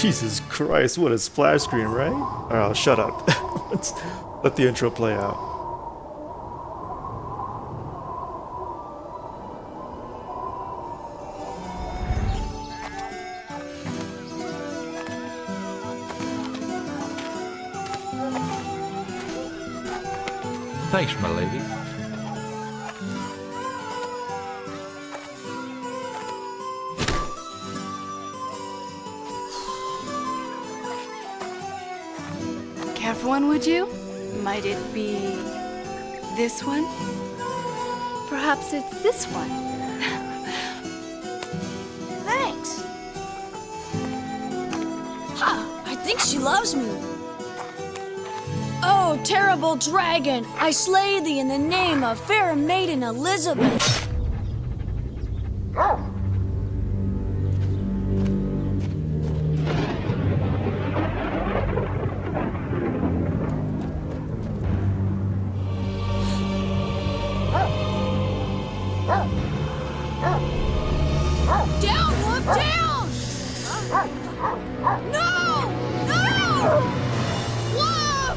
Jesus Christ, what a splash screen, right? Alright, I'll shut up. Let's let the intro play out. Thanks, my lady. Careful one, would you? Might it be this one? Perhaps it's this one. Thanks. I think she loves me. Oh, terrible dragon, I slay thee in the name of fair maiden Elizabeth. Down, look down! No! No! Whoa!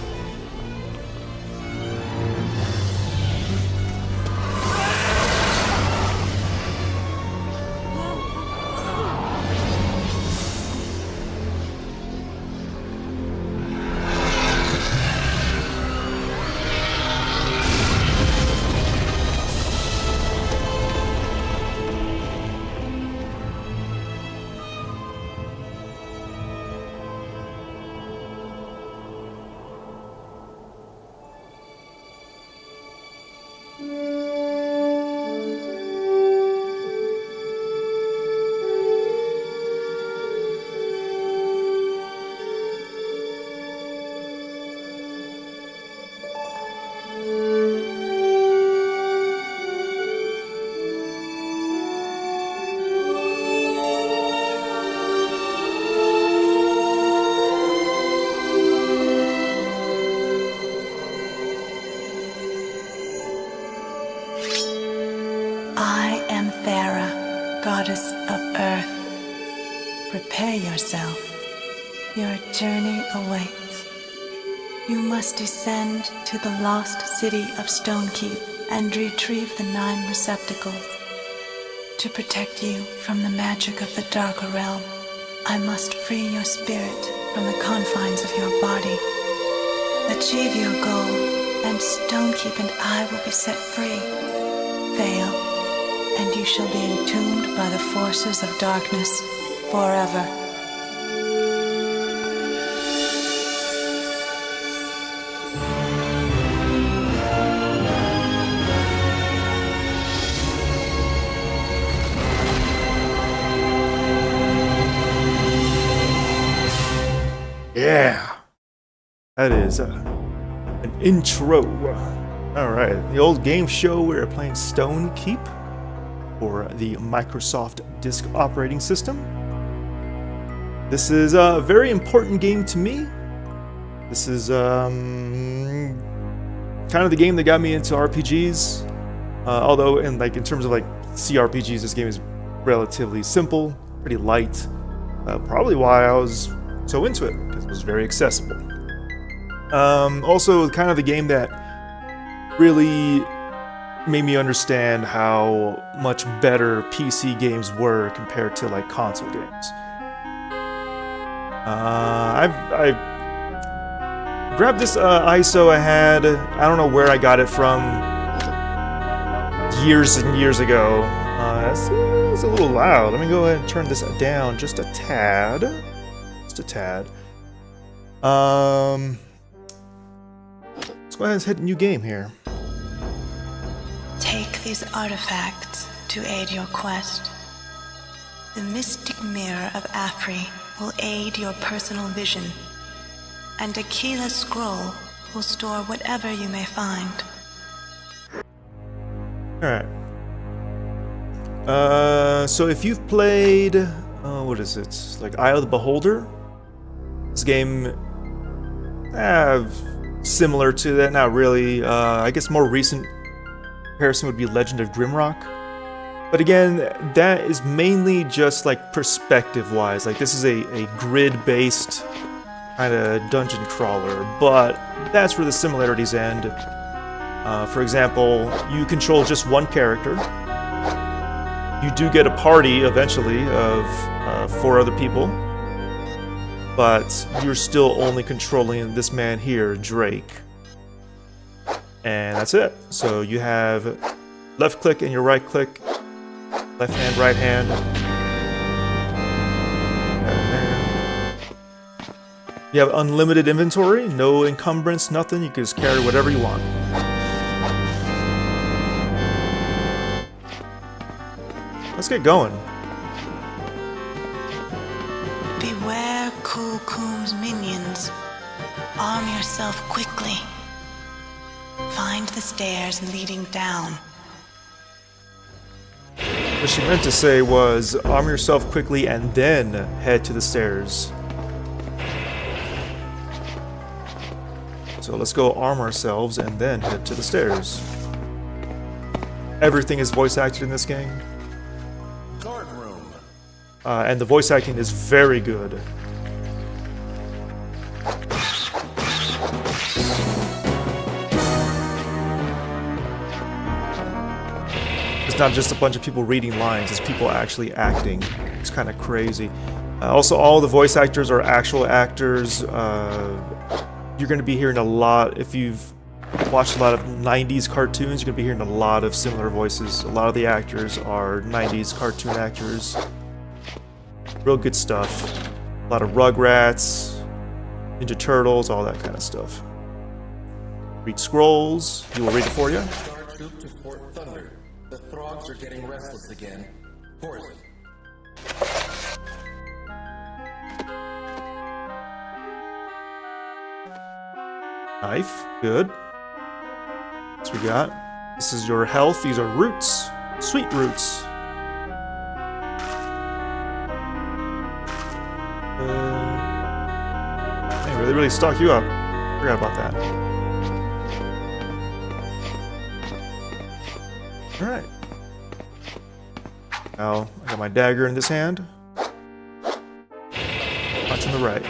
I am Thera, goddess of earth. Prepare yourself. Your journey awaits. You must descend to the lost city of Stonekeep and retrieve the 9 receptacles. To protect you from the magic of the darker realm, I must free your spirit from the confines of your body. Achieve your goal, and Stonekeep and I will be set free. Fail, and you shall be entombed by the forces of darkness forever. Yeah! That is an intro. Alright, the old game show we were playing Stonekeep for the Microsoft Disk Operating System. This is a very important game to me. This is kind of the game that got me into RPGs. Although in terms of CRPGs, this game is relatively simple, pretty light. Probably why I was so into it, because it was very accessible. Also, kind of the game that really made me understand how much better PC games were compared to console games. I grabbed this ISO I had. I don't know where I got it from. Years and years ago. It's a little loud. Let me go ahead and turn this down just a tad. Just a tad. Let's go ahead and hit a new game here. Take these artifacts to aid your quest. The mystic mirror of Afri will aid your personal vision, and Akila's scroll will store whatever you may find. Alright. So if you've played, what is it? Eye of the Beholder? This game, similar to that, not really. I guess more recent comparison would be Legend of Grimrock. But again, that is mainly just like perspective-wise. Like this is a grid-based kind of dungeon crawler, but that's where the similarities end. For example, you control just one character. You do get a party eventually of 4 other people, but you're still only controlling this man here, Drake. And that's it. So you have left click and your right click, left hand, right hand. You have unlimited inventory, no encumbrance, nothing. You can just carry whatever you want. Let's get going. Beware Kulkum's minions. Arm yourself quickly. Find the stairs leading down. What she meant to say was, arm yourself quickly and then head to the stairs. So let's go arm ourselves and then head to the stairs. Everything is voice acted in this game. Guard room. And the voice acting is very good. It's not just a bunch of people reading lines, it's people actually acting. It's kind of crazy. Also, all the voice actors are actual actors. You're going to be hearing a lot, if you've watched a lot of 90s cartoons, you're going to be hearing a lot of similar voices. A lot of the actors are 90s cartoon actors. Real good stuff. A lot of Rugrats, Ninja Turtles, all that kind of stuff. Read scrolls. He will read it for you. Guard troop to Fort Thunder. The Throgs are getting restless again. Poison. Knife. Good. What we got? This is your health. These are roots. Sweet roots. They really stock you up. Forgot about that. Alright. Now, I got my dagger in this hand. Punch on the right.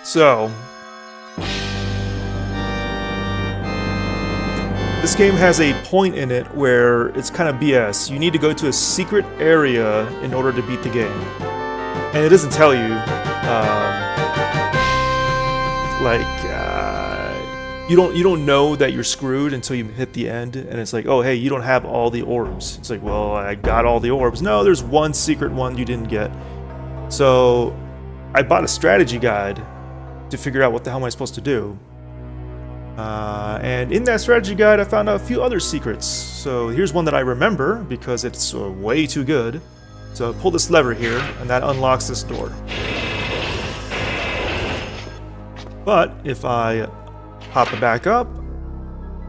So, this game has a point in it where it's kind of BS. You need to go to a secret area in order to beat the game. And it doesn't tell you, you don't know that you're screwed until you hit the end, and it's like, oh hey, you don't have all the orbs. It's like, well, I got all the orbs. No, there's one secret one you didn't get. So, I bought a strategy guide to figure out what the hell am I supposed to do. And in that strategy guide, I found out a few other secrets. So here's one that I remember because it's way too good. So pull this lever here, and that unlocks this door. But if I pop it back up,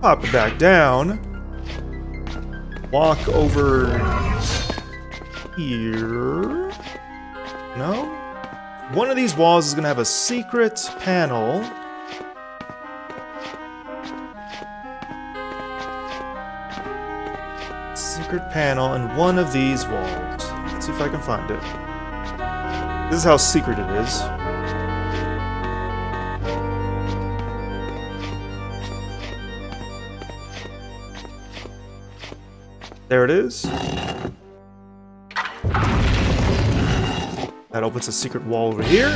pop it back down, walk over here. No? One of these walls is going to have a secret panel. Secret panel in one of these walls. Let's see if I can find it. This is how secret it is. There it is. That opens a secret wall over here.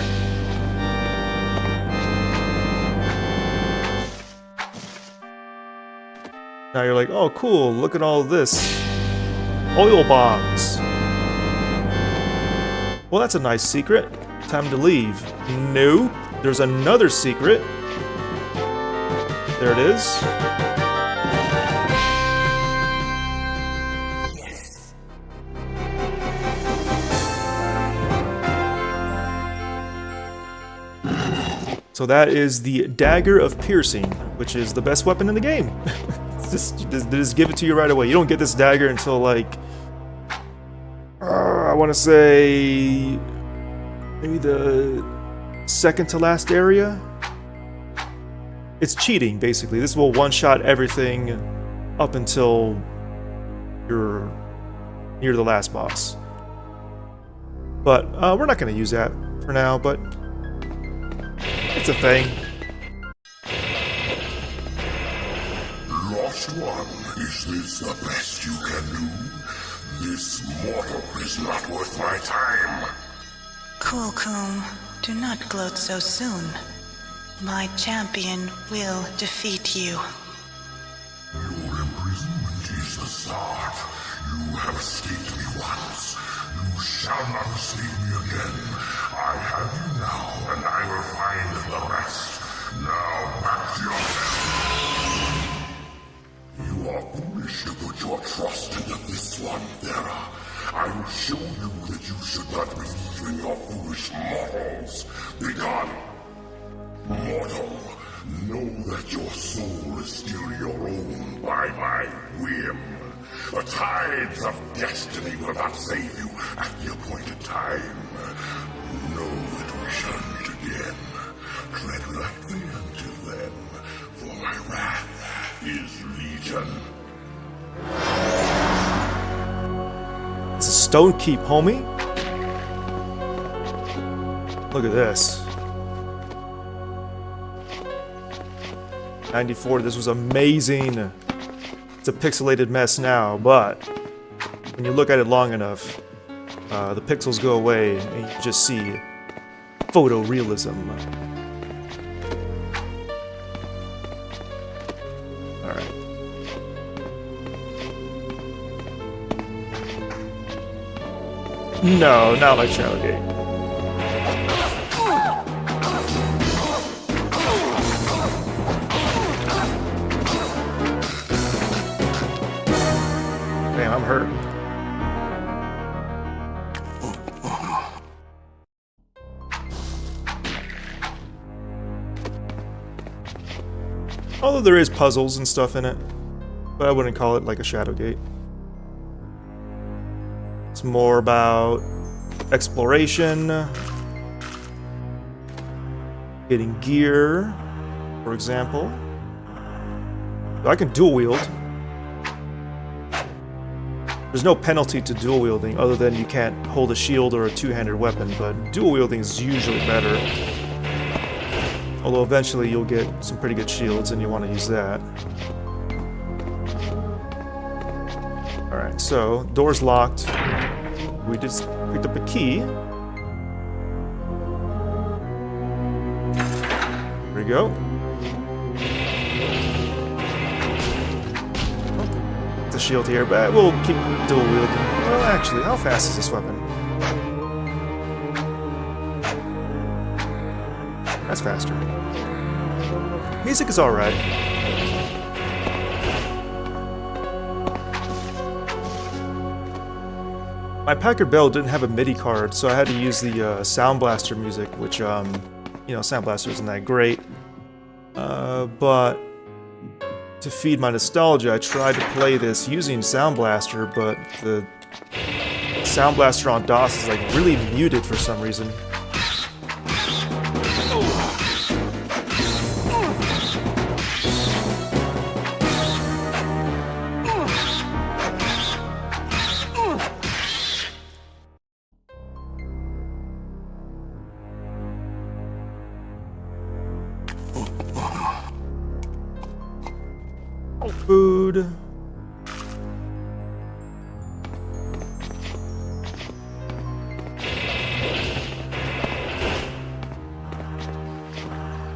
Now you're like, oh cool, look at all this. Oil bombs. Well, that's a nice secret. Time to leave. Nope. There's another secret. There it is. So that is the Dagger of Piercing, which is the best weapon in the game. just give it to you right away. You don't get this dagger until like, I want to say, maybe the second to last area. it's cheating, basically. This will one-shot everything up until you're near the last boss. But we're not going to use that for now, but it's a thing. Lost One, is this the best you can do? This mortal is not worth my time. Cool, Coom. Do not gloat so soon. My champion will defeat you. Your imprisonment is the start. You have escaped me once. You shall not escape me again. I have you now, and I will find the rest. Now back to yourself. You are foolish to put your trust into this one, Thera. I will show you that you should not believe in your foolish mortals. Begone! Mortal, know that your soul is still your own by my whim. The tides of destiny will not save you at the appointed time. Know that we shall meet again. Tread lightly until then, for my wrath is legion. It's a Stonekeep, homie. Look at this. 94, this was amazing. It's a pixelated mess now, but when you look at it long enough, the pixels go away and you just see photorealism. Alright. No, not like Shadowgate. Damn, I'm hurt. Although there is puzzles and stuff in it, but I wouldn't call it like a Shadowgate. It's more about exploration, getting gear, for example. I can dual wield. There's no penalty to dual wielding other than you can't hold a shield or a two-handed weapon, but dual wielding is usually better. Although eventually you'll get some pretty good shields and you want to use that. Alright, so door's locked. We just picked up a key. There we go. It's a shield here, but we'll keep dual wielding. Well, actually, how fast is this weapon? That's faster. Music is alright. My Packard Bell didn't have a MIDI card, so I had to use the Sound Blaster music, which, you know, Sound Blaster isn't that great. But to feed my nostalgia, I tried to play this using Sound Blaster, but the Sound Blaster on DOS is like really muted for some reason. Food.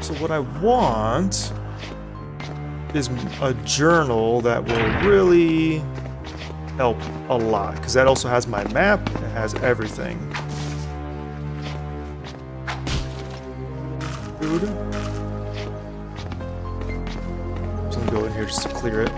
So what I want is a journal that will really help a lot, because that also has my map, it has everything. Food. Go in here just to clear it.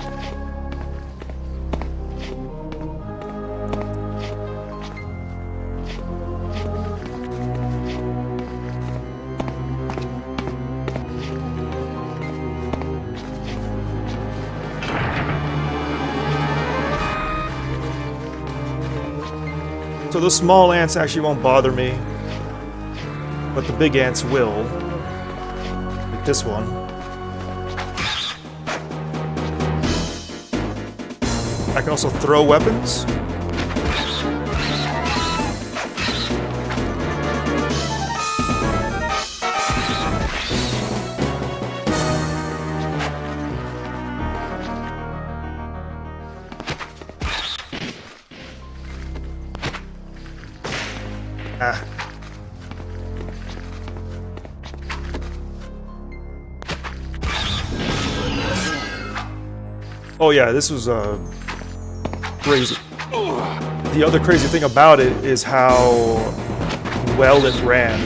So the small ants actually won't bother me, but the big ants will. Like this one. I can also throw weapons. Ah. Oh yeah, this was crazy. The other crazy thing about it is how well it ran.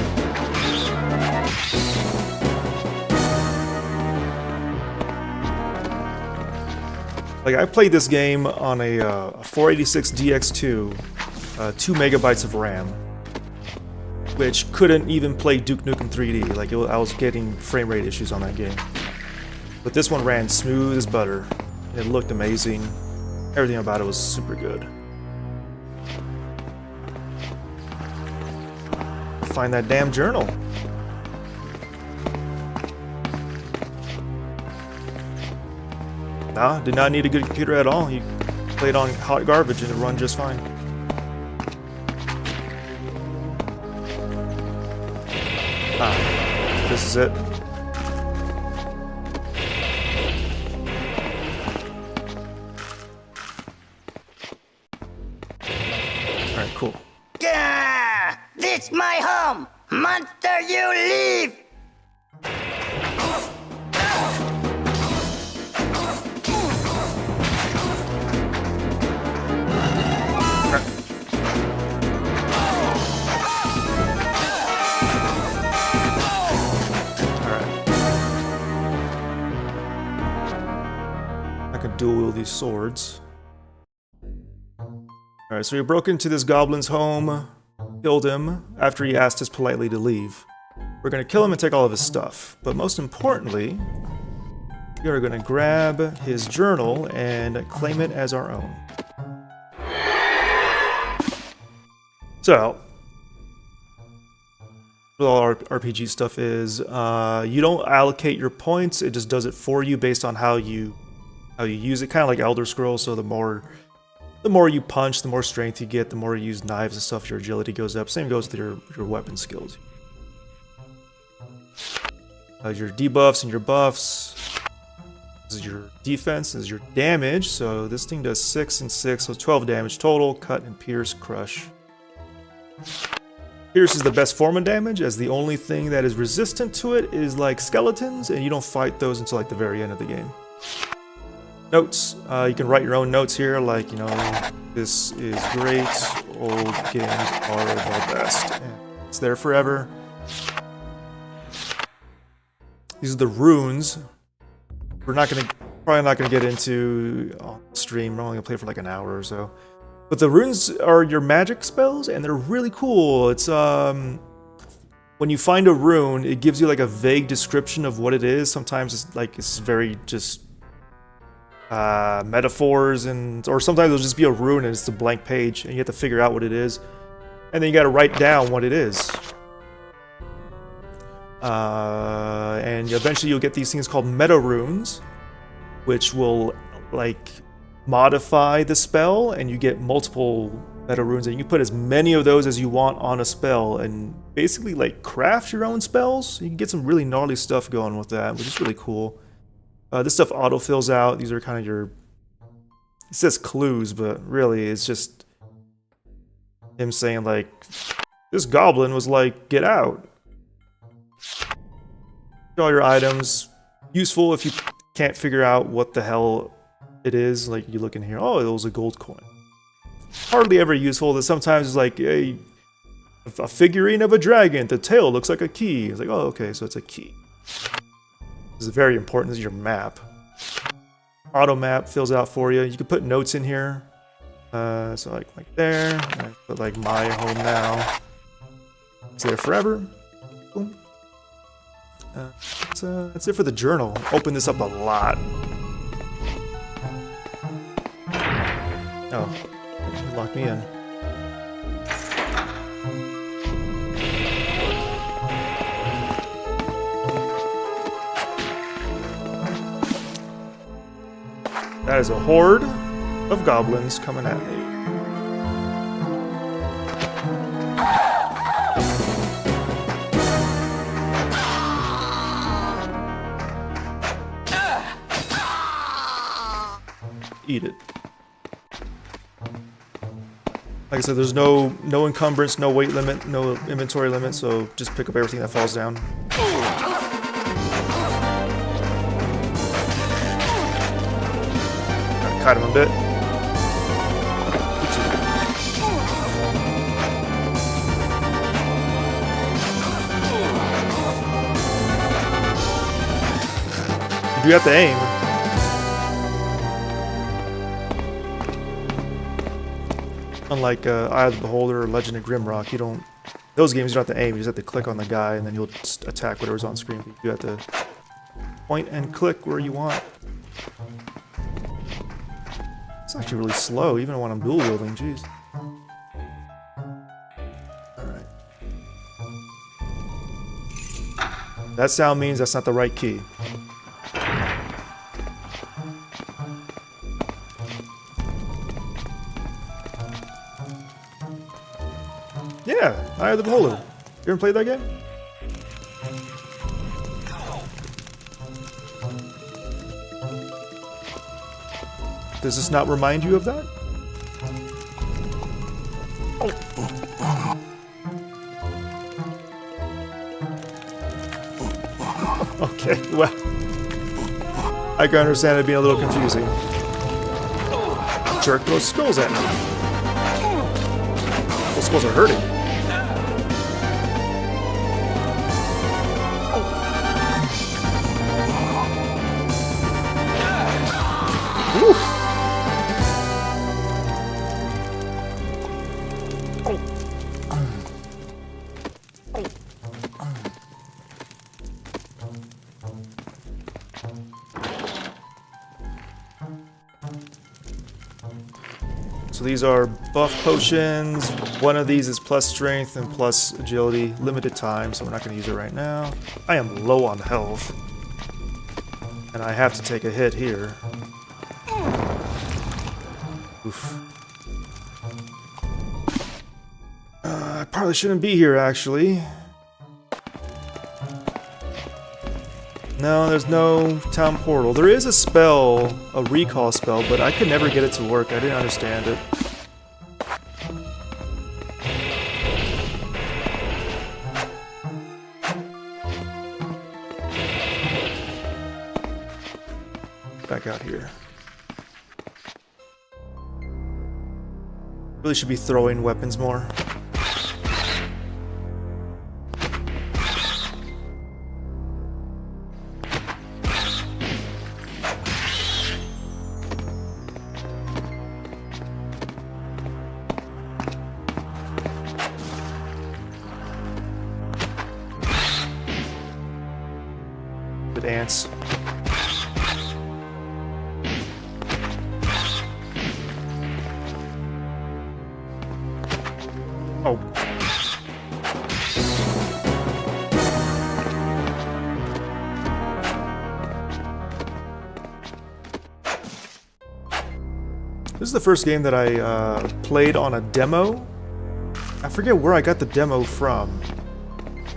Like, I played this game on a 486 DX2, 2 megabytes of RAM, which couldn't even play Duke Nukem 3D. Like, I was getting frame rate issues on that game. But this one ran smooth as butter. It looked amazing. Everything about it was super good. Find that damn journal. Nah, did not need a good computer at all. You played on hot garbage and it run just fine. Ah, this is it. Alright, cool. Gah! This my home! Monster, you leave! Dual wield these swords. Alright, so we broke into this goblin's home, killed him after he asked us politely to leave. We're gonna kill him and take all of his stuff, but most importantly, we are gonna grab his journal and claim it as our own. So, what all our RPG stuff is, you don't allocate your points, it just does it for you based on how you use it, kind of like Elder Scrolls. So the more you punch, the more strength you get, the more you use knives and stuff, your agility goes up. Same goes with your weapon skills. Your debuffs and your buffs. This is your defense, this is your damage. So this thing does 6 and 6, so 12 damage total. Cut and pierce, crush. Pierce is the best form of damage, as the only thing that is resistant to it is like skeletons, and you don't fight those until like the very end of the game. Notes. You can write your own notes here, like, you know, this is great, old games are the best. And it's there forever. These are the runes. We're probably not gonna get into on stream. We're only gonna play for like an hour or so. But the runes are your magic spells, and they're really cool. It's when you find a rune, it gives you like a vague description of what it is. Sometimes it's very just metaphors, or sometimes it'll just be a rune and it's a blank page and you have to figure out what it is, and then you got to write down what it is, and eventually you'll get these things called meta runes, which will like modify the spell, and you get multiple meta runes, and you can put as many of those as you want on a spell and basically like craft your own spells. You can get some really gnarly stuff going with that, which is really cool. This stuff auto-fills out. These are kind of your... It says clues, but really it's just him saying, like, this goblin was like, get out. All your items. Useful if you can't figure out what the hell it is. Like, you look in here, oh, it was a gold coin. Hardly ever useful. That sometimes it's like a figurine of a dragon. The tail looks like a key. It's like, oh, okay, so it's a key. This is very important. This is your map. Auto map fills out for you. You can put notes in here. So like there. And I put like my home now. It's there forever. Boom. That's it for the journal. Open this up a lot. Oh, you locked me in. That is a horde. of goblins coming at me. Eat it. Like I said, there's no encumbrance, no weight limit, no inventory limit, so just pick up everything that falls down. Gotta cut him a bit. You do have to aim. Unlike Eye of the Beholder or Legend of Grimrock, you don't... Those games you don't have to aim, you just have to click on the guy and then you'll just attack whatever's on screen. You have to point and click where you want. It's actually really slow, even when I'm dual wielding, jeez. Alright. That sound means that's not the right key. Yeah, Eye of the Beholder. You ever played that game? Does this not remind you of that? Okay, well, I can understand it being a little confusing. Jerk those skulls at me. Those skulls are hurting. So these are buff potions. One of these is plus strength and plus agility. Limited time, so we're not going to use it right now. I am low on health. And I have to take a hit here. Oof. I probably shouldn't be here, actually. No, there's no town portal. There is a spell, a recall spell, but I could never get it to work. I didn't understand it. Back out here. Really should be throwing weapons more. Good ants. Oh. This is the first game that I played on a demo. I forget where I got the demo from.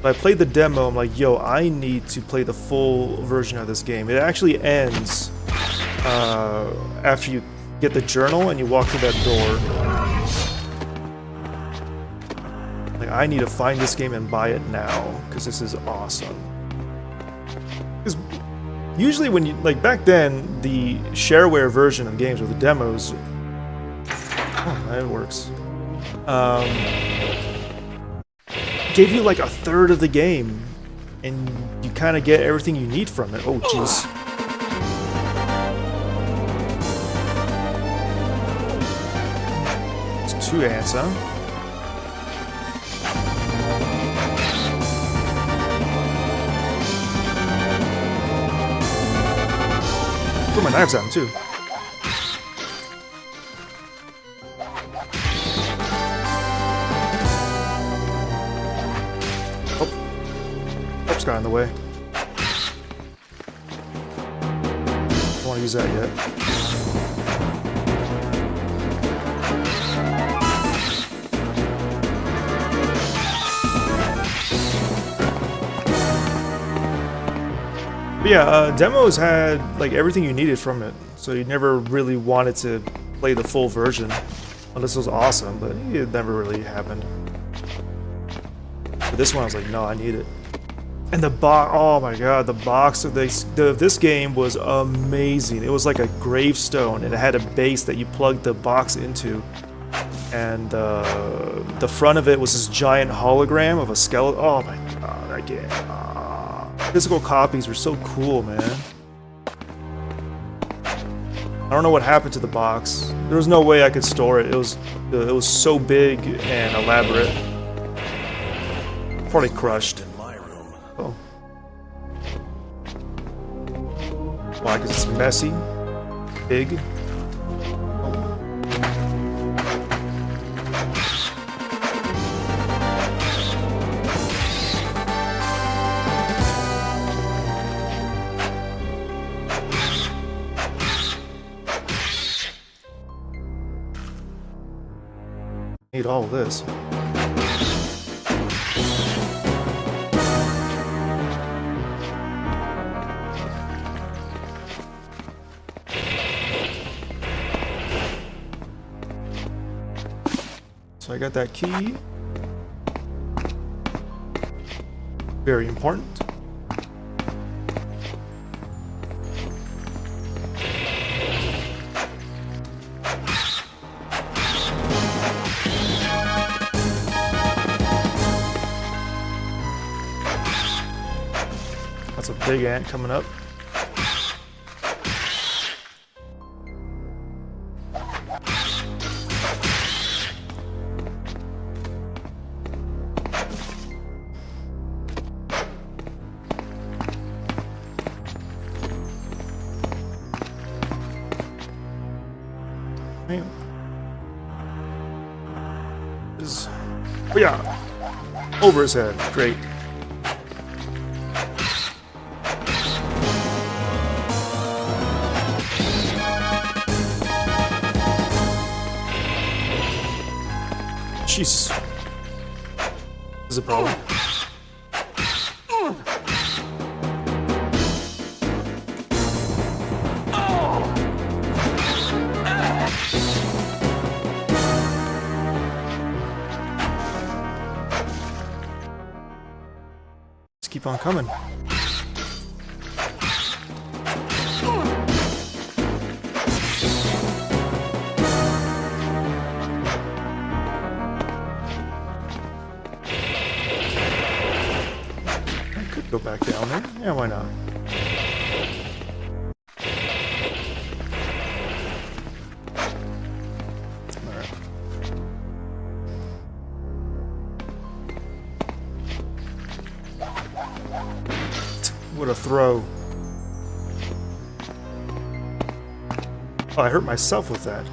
But I played the demo, I'm like, yo, I need to play the full version of this game. It actually ends after you get the journal and you walk through that door. Like, I need to find this game and buy it now, because this is awesome. Because usually when you, like back then, the shareware version of games, or the demos, oh, it works, gave you like a third of the game, and you kind of get everything you need from it. Oh, jeez. It's 2 ants, huh? Put my knives out too. Help's got in the way. Don't want to use that yet. But yeah, demos had like everything you needed from it, so you never really wanted to play the full version. Well, this was awesome, but it never really happened. But this one, I was like, no, I need it. And the box, oh my god, the box of this game was amazing. It was like a gravestone, and it had a base that you plugged the box into. And the front of it was this giant hologram of a skeleton. Oh my god, I can't. Physical copies were so cool, man. I don't know what happened to the box. There was no way I could store it. It was so big and elaborate. Probably crushed. Oh. Why? Because it's messy, big. Need all of this. So I got that key. Very important. That's a big ant coming up. Oh yeah, over his head. Great. Jesus. This is a problem. Let's keep on coming. Go back down there? Yeah, why not? Alright. What a throw. Oh, I hurt myself with that.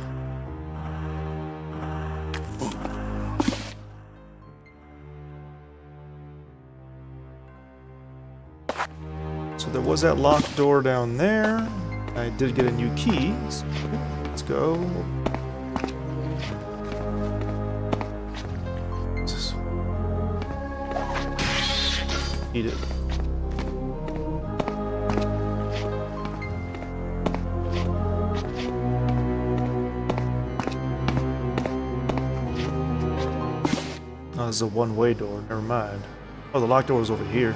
So there was that locked door down there. I did get a new key. So let's go. Eat it. Oh, this is a one-way door. Never mind. Oh, the locked door is over here.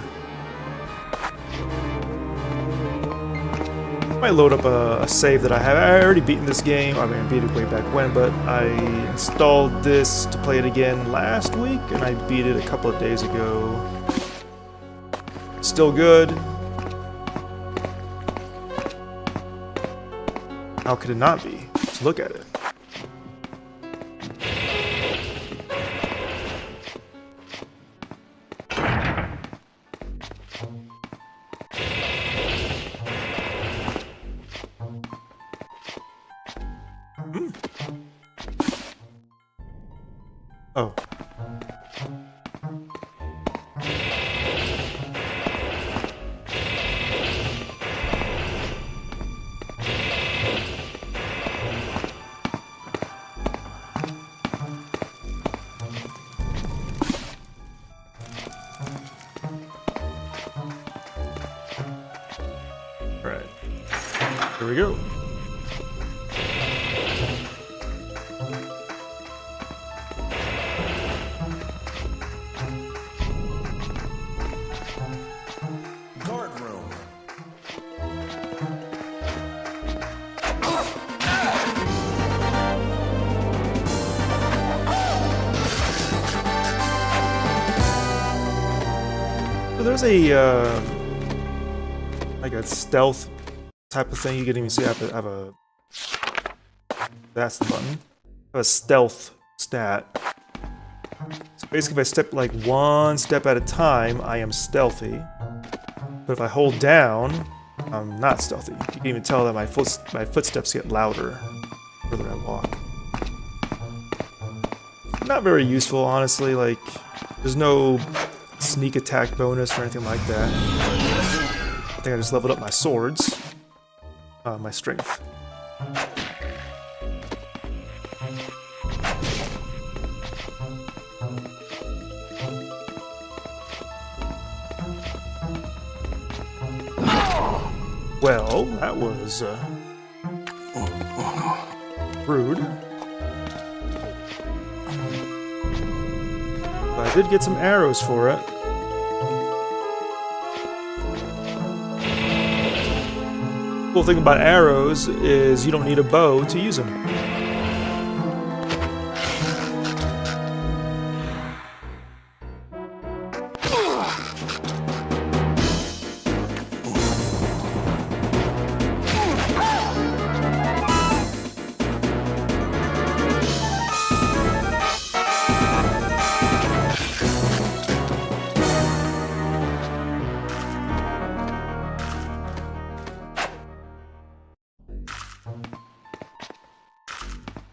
Might load up a save that I have. I already beaten this game. I mean, I beat it way back when, but I installed this to play it again last week, and I beat it a couple of days ago. Still good. How could it not be? Let's look at it. Oh. Here we go. Guard room. So there's a like a stealth type of thing. You can even see I have a that's the button. I have a stealth stat. So basically, if I step like one step at a time, I am stealthy. But if I hold down, I'm not stealthy. You can even tell that my footsteps get louder the further I walk. Not very useful, honestly. Like, there's no sneak attack bonus or anything like that. I think I just leveled up my swords. My strength. Well, that was rude. But I did get some arrows for it. Cool thing about arrows is you don't need a bow to use them.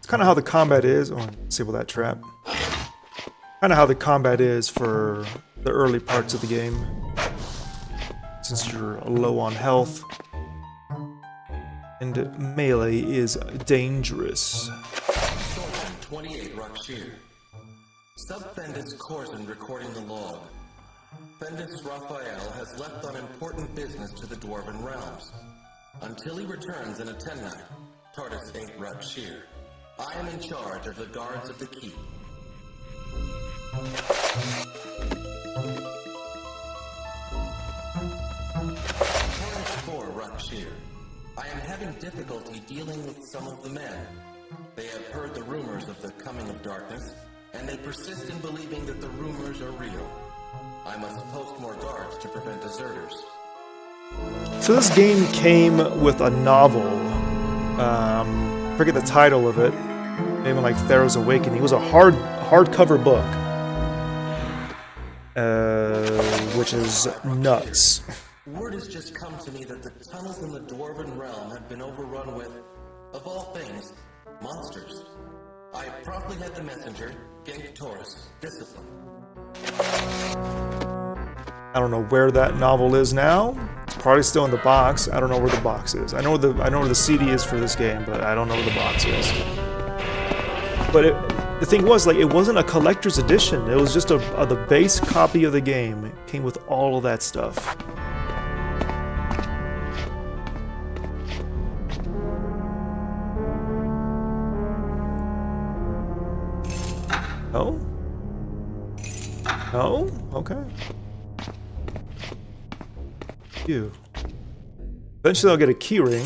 Kind of how the combat is. Oh, disable that trap. Kind of how the combat is for the early parts of the game. Since you're low on health. And melee is dangerous. 28 Rakshir. Sub Fendis Corzin recording the log. Fendis Raphael has left on important business to the Dwarven realms. Until he returns in a 10-night, Tardis 8 Rakshir. I am in charge of the guards of the keep. Tardis 4 Rakshir. I am having difficulty dealing with some of the men. They have heard the rumors of the coming of darkness, and they persist in believing that the rumors are real. I must post more guards to prevent deserters. So this game came with a novel. I forget the title of it. Maybe like Theros Awakening. It was a hardcover book, which is nuts. Word has just come to me that the tunnels in the Dwarven realm have been overrun with, of all things, monsters. I promptly had the messenger, Genk Taurus, discipline. I don't know where that novel is now. It's probably still in the box. I don't know where the box is. I know where the CD is for this game, but I don't know where the box is. But the thing was, like, it wasn't a collector's edition. It was just the base copy of the game. It came with all of that stuff. No? No? Okay. You. Eventually I'll get a key ring.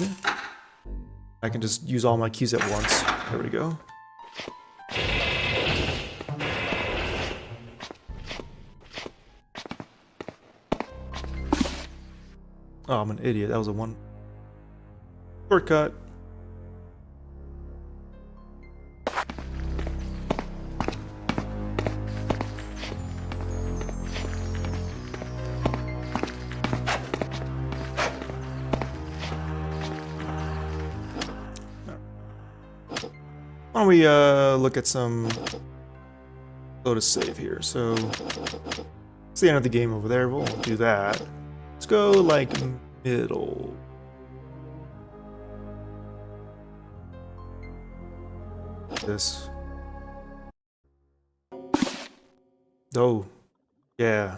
I can just use all my keys at once. There we go. Oh, I'm an idiot. That was a one shortcut. Why don't we look at some load of save here? So it's the end of the game over there. We'll do that. Let's go like middle. This. Oh, yeah.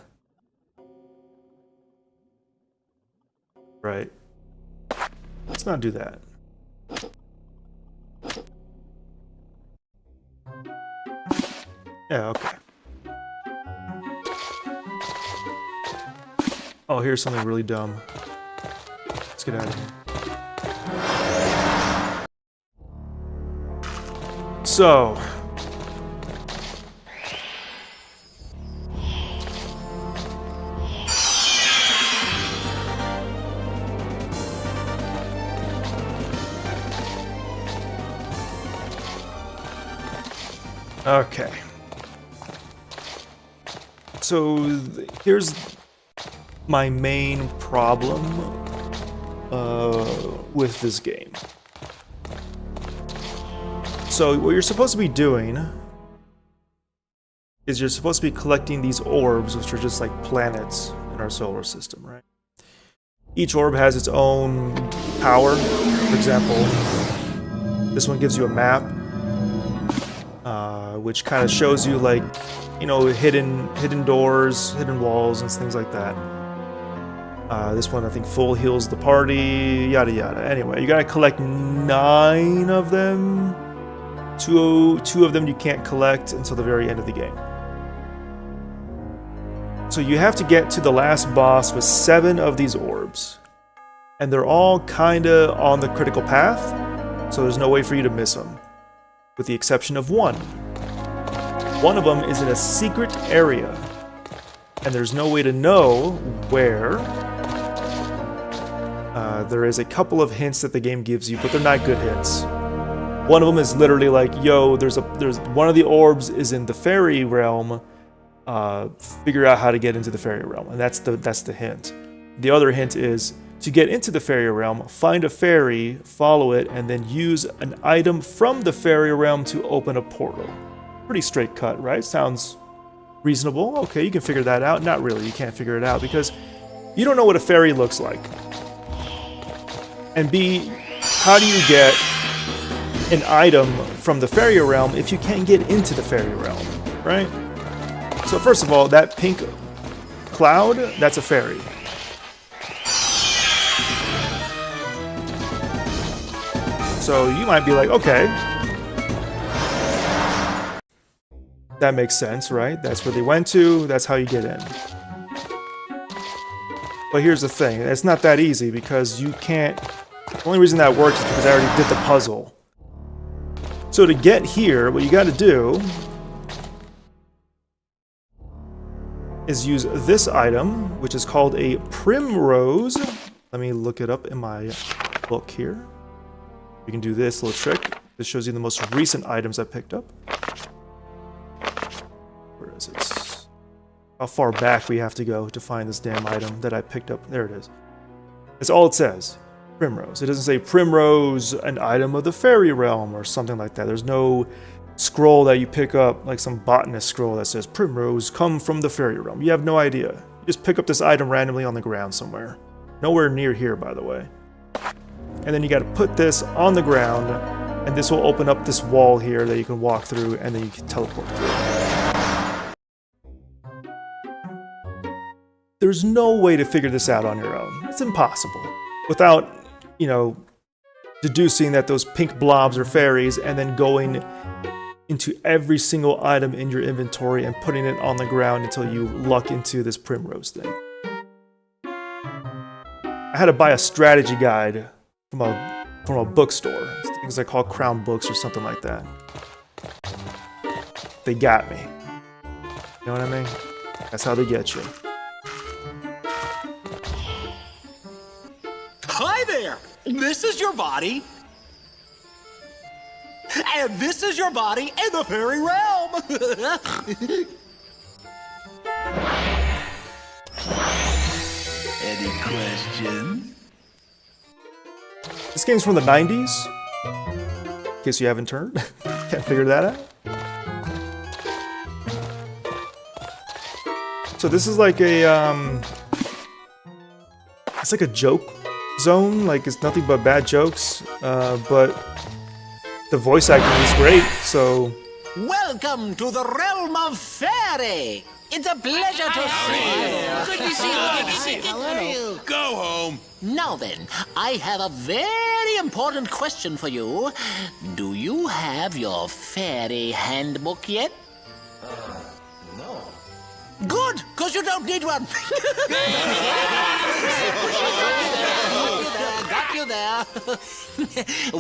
Let's not do that. Yeah, okay. Oh, here's something really dumb. Let's get out of here. So... Okay. So here's my main problem with this game. So what you're supposed to be doing is you're supposed to be collecting these orbs, which are just like planets in our solar system, right? Each orb has its own power. For example, this one gives you a map, which kind of shows you, like, you know, hidden doors, hidden walls, and things like that. This one, I think, full heals the party, yada yada. Anyway, you gotta collect 9 of them. Two of them you can't collect until the very end of the game. So you have to get to the last boss with 7 of these orbs. And they're all kinda on the critical path, so there's no way for you to miss them. With the exception of one. One of them is in a secret area, and there's no way to know where. There is a couple of hints that the game gives you, but they're not good hints. One of them is literally like, yo, there's one of the orbs is in the fairy realm. Figure out how to get into the fairy realm, and that's the hint. The other hint is to get into the fairy realm, find a fairy, follow it, and then use an item from the fairy realm to open a portal. Pretty straight cut, right? Sounds reasonable. Okay, you can figure that out. Not really, you can't figure it out because you don't know what a fairy looks like. And B, how do you get an item from the fairy realm if you can't get into the fairy realm, right? So first of all, that pink cloud, that's a fairy. So you might be like, okay, that makes sense, right? That's where they went to, that's how you get in. But here's the thing, it's not that easy because you can't... The only reason that works is because I already did the puzzle. So to get here, what you gotta do is use this item, which is called a primrose. Let me look it up in my book here. You can do this little trick. This shows you the most recent items I picked up. Where is it? How far back we have to go to find this damn item that I picked up. There it is. That's all it says. Primrose. It doesn't say primrose, an item of the fairy realm or something like that. There's no scroll that you pick up, like some botanist scroll that says primrose come from the fairy realm. You have no idea. You just pick up this item randomly on the ground somewhere. Nowhere near here, by the way. And then you got to put this on the ground, and this will open up this wall here that you can walk through, and then you can teleport through. There's no way to figure this out on your own. It's impossible. Without, you know, deducing that those pink blobs are fairies and then going into every single item in your inventory and putting it on the ground until you luck into this primrose thing. I had to buy a strategy guide from a bookstore. Things like called Crown Books or something like that. They got me. You know what I mean? That's how they get you. Hi there! This is your body. And this is your body in the fairy realm! Any questions? This game's from the 90s. In case you haven't turned. Can't figure that out. So this is like a, it's like a joke zone, like it's nothing but bad jokes, but the voice acting is great, so... Welcome to the realm of fairy! It's a pleasure to see you. Good to see you. Good to see you. How are you? Go home. Now then, I have a very important question for you. Do you have your fairy handbook yet? No. Good, because you don't need one. Got you there.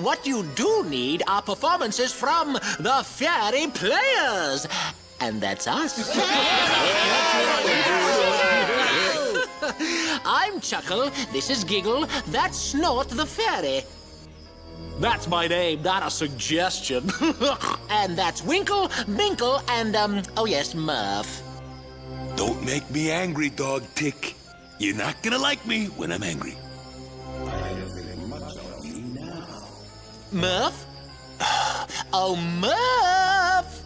What you do need are performances from the fairy players. And that's us. I'm Chuckle, this is Giggle, that's Snort the fairy. That's my name, not a suggestion. And that's Winkle, Minkle, and, oh yes, Murph. Don't make me angry, Dog Tick. You're not gonna like me when I'm angry. Murph? Oh, Murph!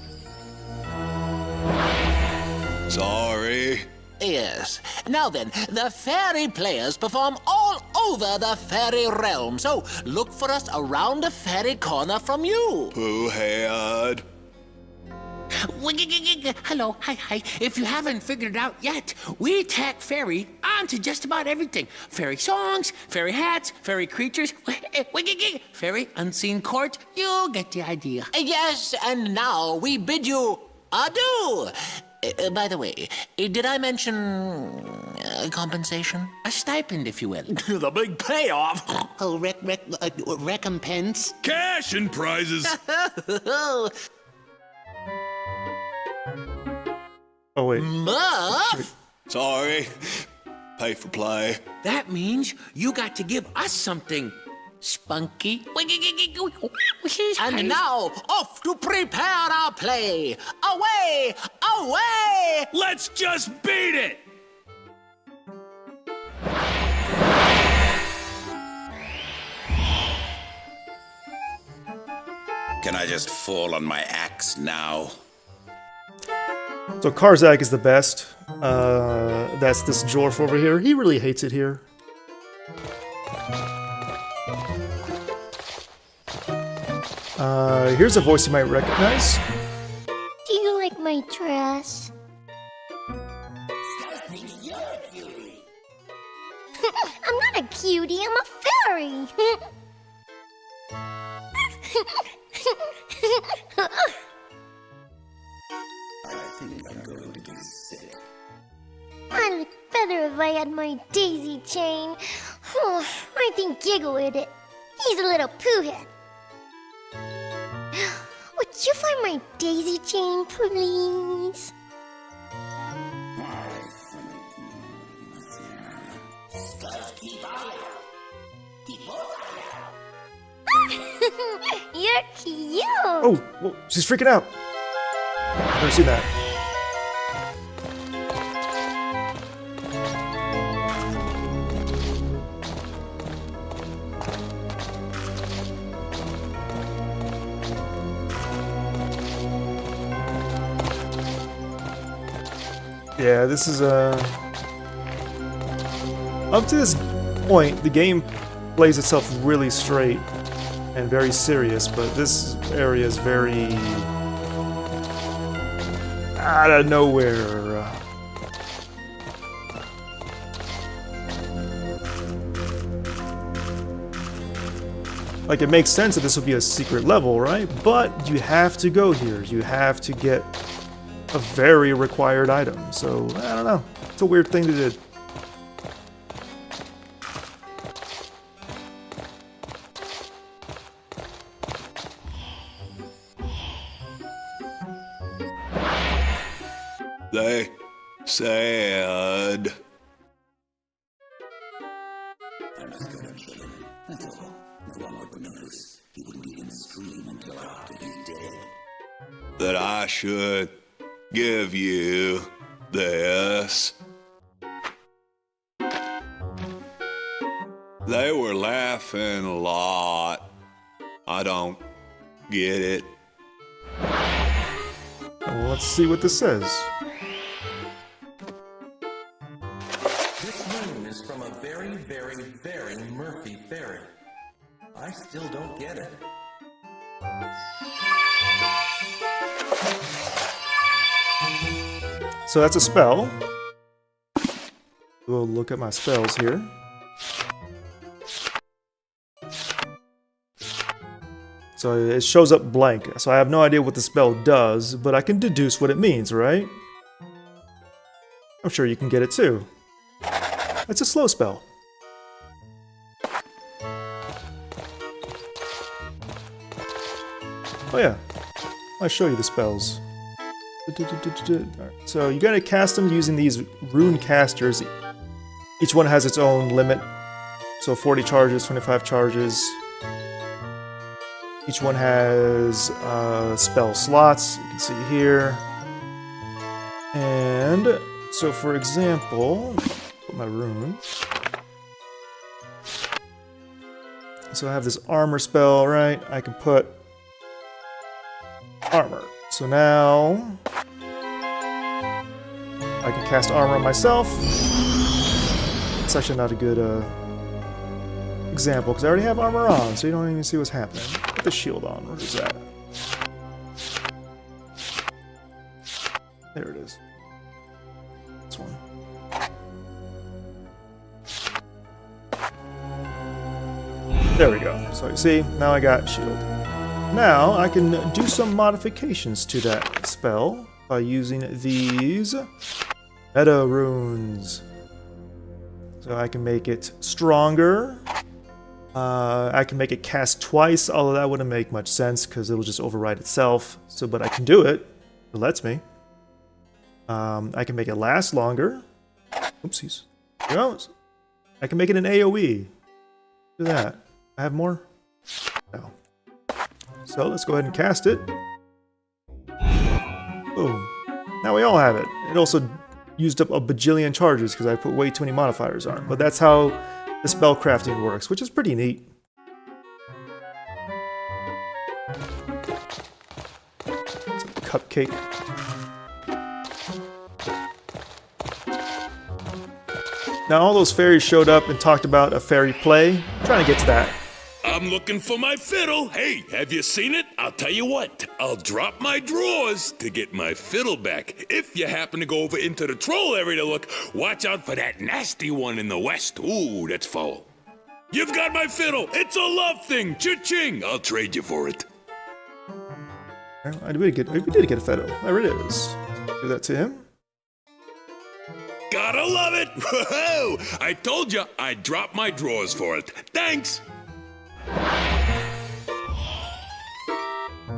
Sorry. Yes. Now then, the fairy players perform all over the fairy realm, so look for us around the fairy corner from you. Pooh-head. Hello, hi. If you haven't figured it out yet, we tack fairy onto just about everything. Fairy songs, fairy hats, fairy creatures, fairy unseen court. You get the idea. Yes, and now we bid you adieu. By the way, did I mention compensation? A stipend, if you will. The big payoff. Oh, recompense. Cash and prizes. Oh, wait. Muff? Sorry. Pay for play. That means you got to give us something. Spunky. And now, off to prepare our play. Away! Away! Let's just beat it! Can I just fall on my axe now? So Karzak is the best. That's this dwarf over here. He really hates it here. Here's a voice you might recognize. Do you like my dress? I'm not a cutie, I'm a fairy. I think I'm going to be sick. I'd look better if I had my daisy chain. Oh, I think Giggle with it. He's a little pooh-head. Would you find my daisy chain, please? You're cute. Oh, whoa, she's freaking out. Never seen that. Yeah, this is up to this point, the game plays itself really straight and very serious, but this area is very out of nowhere. Like, it makes sense that this would be a secret level, right? But you have to go here. You have to get a very required item. So, I don't know. It's a weird thing to do. They said... I'm not gonna kill him. That's all. No one would notice. He wouldn't even scream until after he's dead. that I should give you this. They were laughing a lot. I don't get it. Well, let's see what this says. This moon is from a very, very, very Murphy fairy. I still don't get it. so that's a spell. We'll look at my spells here. So it shows up blank, so I have no idea what the spell does, but I can deduce what it means, right? I'm sure you can get it too. It's a slow spell. Oh yeah, I'll show you the spells. Alright, so you gotta cast them using these rune casters. Each one has its own limit. So 40 charges, 25 charges. Each one has spell slots, you can see here. And so for example, put my rune. So I have this armor spell, right? I can put armor. So now I can cast armor on myself. It's actually not a good example because I already have armor on, so you don't even see what's happening. Put the shield on. Where is that? There it is. This one. There we go. So you see, now I got shield. Now I can do some modifications to that spell by using these meta runes. So I can make it stronger. I can make it cast twice, although that wouldn't make much sense because it'll just override itself. So, but I can do it. It lets me. I can make it last longer. Oopsies. There it goes. I can make it an AoE. Do that. I have more? No. So let's go ahead and cast it. Boom. Now we all have it. It also used up a bajillion charges because I put way too many modifiers on it. But that's how the spell crafting works, which is pretty neat. It's a cupcake. Now all those fairies showed up and talked about a fairy play. I'm trying to get to that. I'm looking for my fiddle. Hey, have you seen it? I'll tell you what, I'll drop my drawers to get my fiddle back. If you happen to go over into the troll area to look, watch out for that nasty one in the west. Ooh, that's foul. You've got my fiddle. It's a love thing. Cha-ching. I'll trade you for it. We did get a fiddle. There it is. Do that to him. Gotta love it. Whoa! I told you I'd drop my drawers for it. Thanks.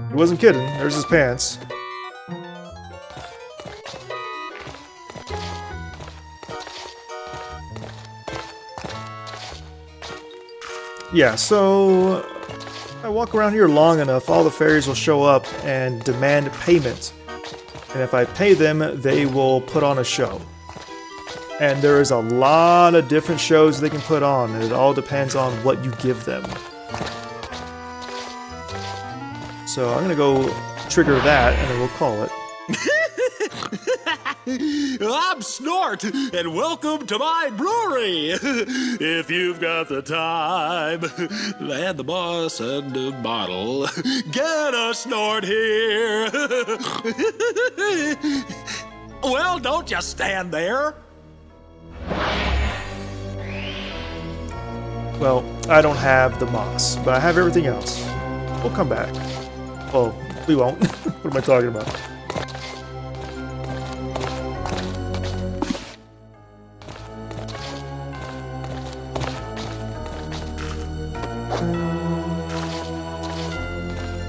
He wasn't kidding. There's his pants. Yeah, so I walk around here long enough, all the fairies will show up and demand payment. And if I pay them, they will put on a show. And there is a lot of different shows they can put on, and it all depends on what you give them. So I'm gonna go trigger that, and then we'll call it. I'm Snort, and welcome to my brewery. If you've got the time and the boss and the bottle, get a Snort here. Well, don't just stand there. Well, I don't have the moss, but I have everything else. We'll come back. Well, we won't. What am I talking about?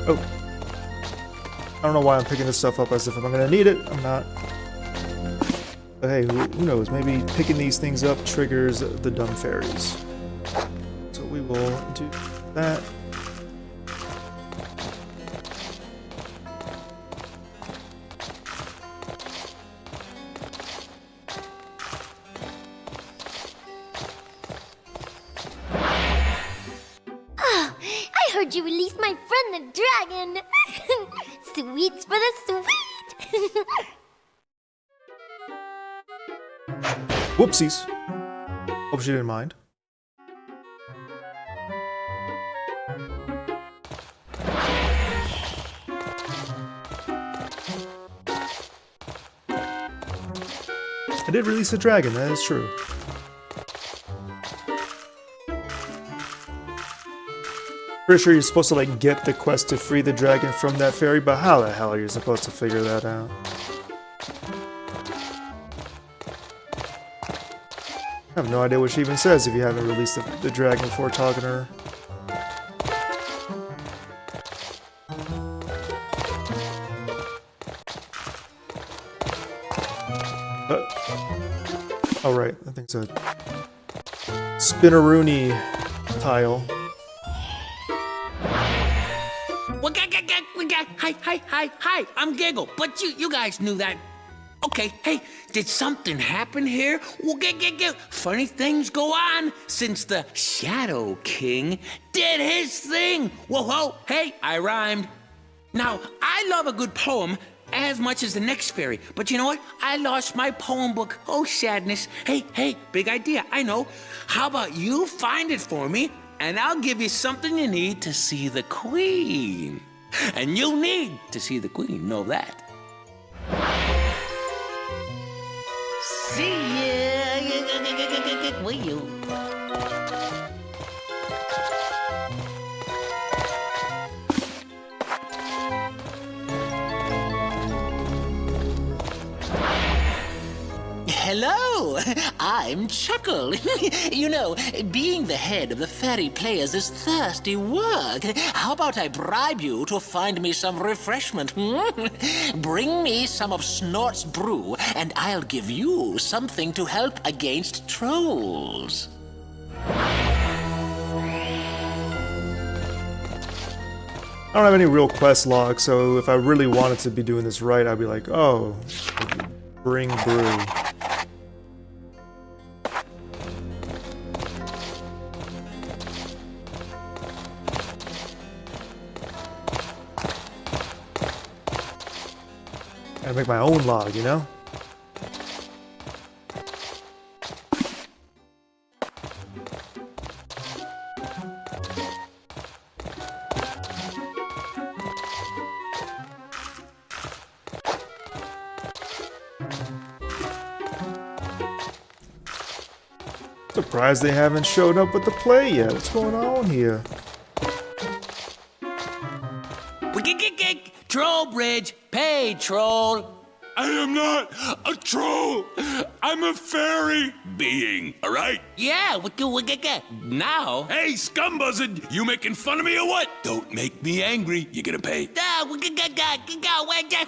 Oh. I don't know why I'm picking this stuff up as if I'm gonna need it. I'm not. But hey, who knows? Maybe picking these things up triggers the dumb fairies. So we will do that. I heard you released my friend the dragon. Sweets for the sweet. Whoopsies. Hope she didn't mind. did release a dragon, that is true. Pretty sure you're supposed to like get the quest to free the dragon from that fairy, but how the hell are you supposed to figure that out? I have no idea what she even says if you haven't released the dragon before talking to her. Oh right, I think it's a Spinneroonie tile. Hi, I'm Giggle, but you guys knew that. Okay, hey, did something happen here? Well, funny things go on since the Shadow King did his thing. Whoa, hey, I rhymed. Now, I love a good poem as much as the next fairy, but you know what? I lost my poem book. Oh, sadness. Hey, big idea, I know. How about you find it for me, and I'll give you something you need to see the Queen. And you need to see the Queen, know that. See ya. Will you? Hello, I'm Chuckle. You know, being the head of the fairy players is thirsty work. How about I bribe you to find me some refreshment? Bring me some of Snort's brew, and I'll give you something to help against trolls. I don't have any real quest log, so if I really wanted to be doing this right, I'd be like, oh, bring brew. I make my own log, you know? Surprised they haven't showed up with the play yet. What's going on here? Troll bridge, pay troll. I am not a troll. I'm a fairy being, all right? Yeah, now. Hey, scumbuzzard, you making fun of me or what? Don't make me angry. You gonna pay?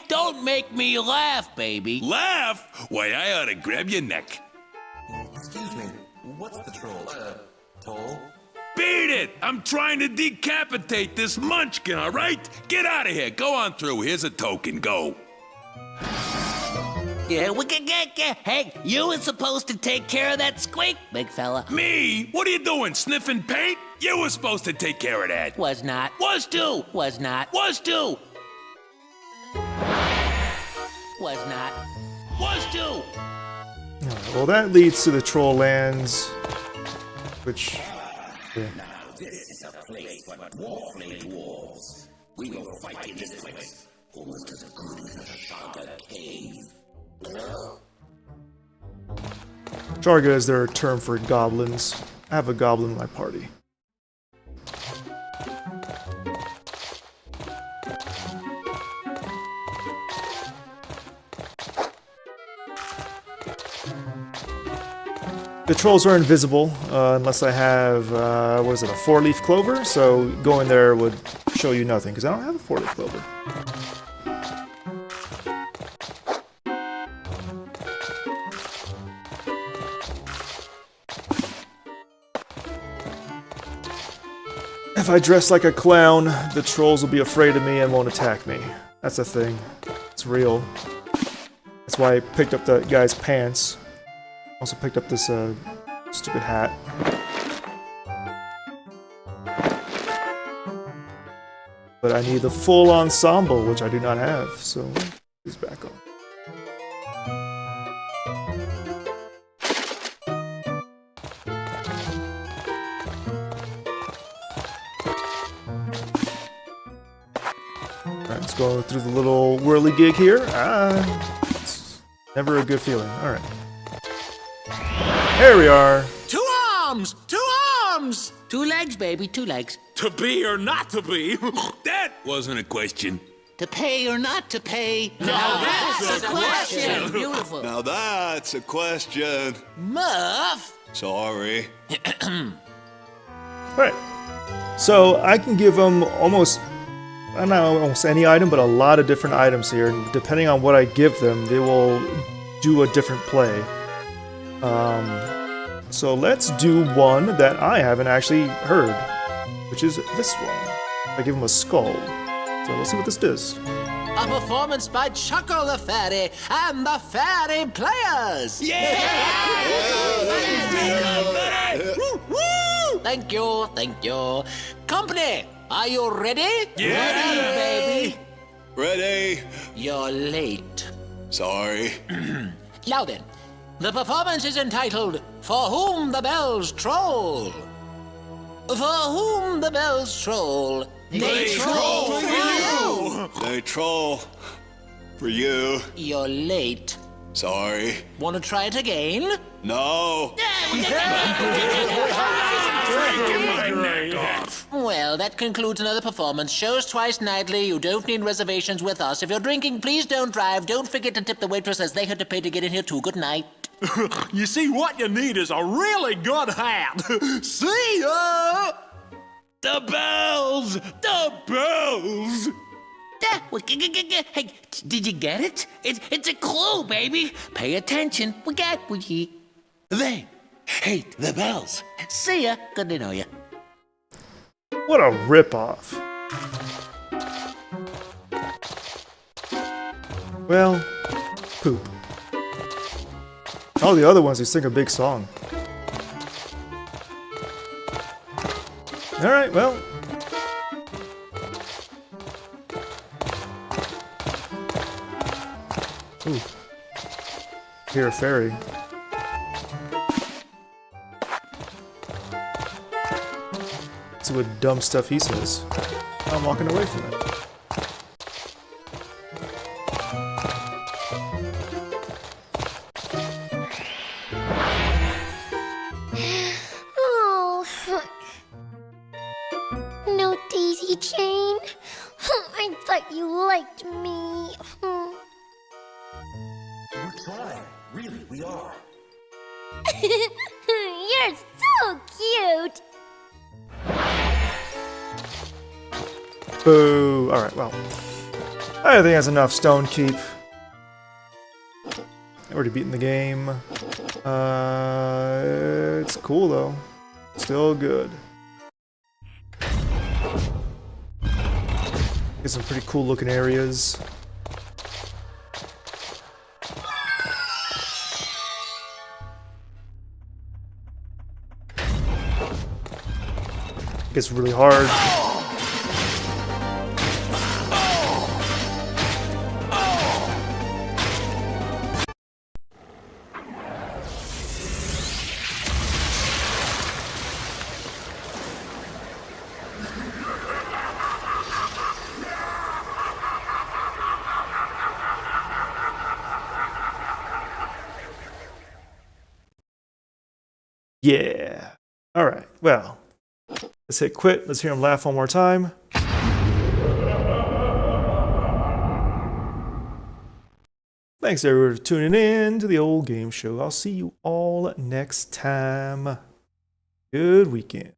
Don't make me laugh, baby. Laugh? Why, I ought to grab your neck. Excuse me, what's the troll? Toll? Beat it! I'm trying to decapitate this munchkin, all right? Get out of here. Go on through. Here's a token. Go. Yeah, hey, you were supposed to take care of that squeak, big fella. Me? What are you doing, sniffing paint? You were supposed to take care of that. Was not. Was to. Was not. Was to. Was not. Was to. Well, that leads to the troll lands, which... Yeah. Now this is a place for dwarfly dwarves. We will fight in this place, almost as good as a Shaga cave. Sharga is their term for goblins. I have a goblin in my party. The trolls are invisible unless I have, what is it, a 4-leaf clover? So going there would show you nothing, because I don't have a 4-leaf clover. If I dress like a clown, the trolls will be afraid of me and won't attack me. That's a thing. It's real. That's why I picked up that guy's pants. Also picked up this stupid hat. But I need the full ensemble, which I do not have, so he's back on. Alright, let's go through the little whirly gig here. It's never a good feeling. Alright. There we are. 2 arms! 2 arms! 2 legs, baby, 2 legs. To be or not to be? That wasn't a question. To pay or not to pay? Now that's a question. Beautiful. Now that's a question. Murph? Sorry. Alright. So I can give them almost, I don't know, almost any item, but a lot of different items here. And depending on what I give them, they will do a different play. So let's do one that I haven't actually heard, which is this one. I give them a skull. So let's see what this does. A performance by Chuckle the Fairy and the Fairy Players! Thank you, thank you. Company, are you ready? Yeah. Ready, baby. Ready? You're late. Sorry. Now then, the performance is entitled For Whom the Bells Troll. For whom the bells troll, they troll for you. They troll for you. You're late. Sorry. Want to try it again? No. Well, that concludes another performance. Shows twice nightly. You don't need reservations with us. If you're drinking, please don't drive. Don't forget to tip the waitress as they had to pay to get in here too. Good night. You see, what you need is a really good hat. See ya! The bells! The bells! Hey, did you get it? It's a clue, baby. Pay attention. They hate the bells. See ya. Good to know you. What a ripoff. Well, poop. All the other ones, they sing a big song. Alright, well. Ooh. Hear a fairy. See what dumb stuff he says. I'm walking away from it. Oh, no daisy chain. I thought you liked me. We're trying. Really, we are. You're so cute. Boo. Alright, well. I think that's enough Stonekeep. Already beaten the game. It's cool though. Still good. Get some pretty cool looking areas. Gets really hard. Yeah. Alright, well. Let's hit quit. Let's hear him laugh one more time. Thanks everyone for tuning in to the old game show. I'll see you all next time. Good weekend.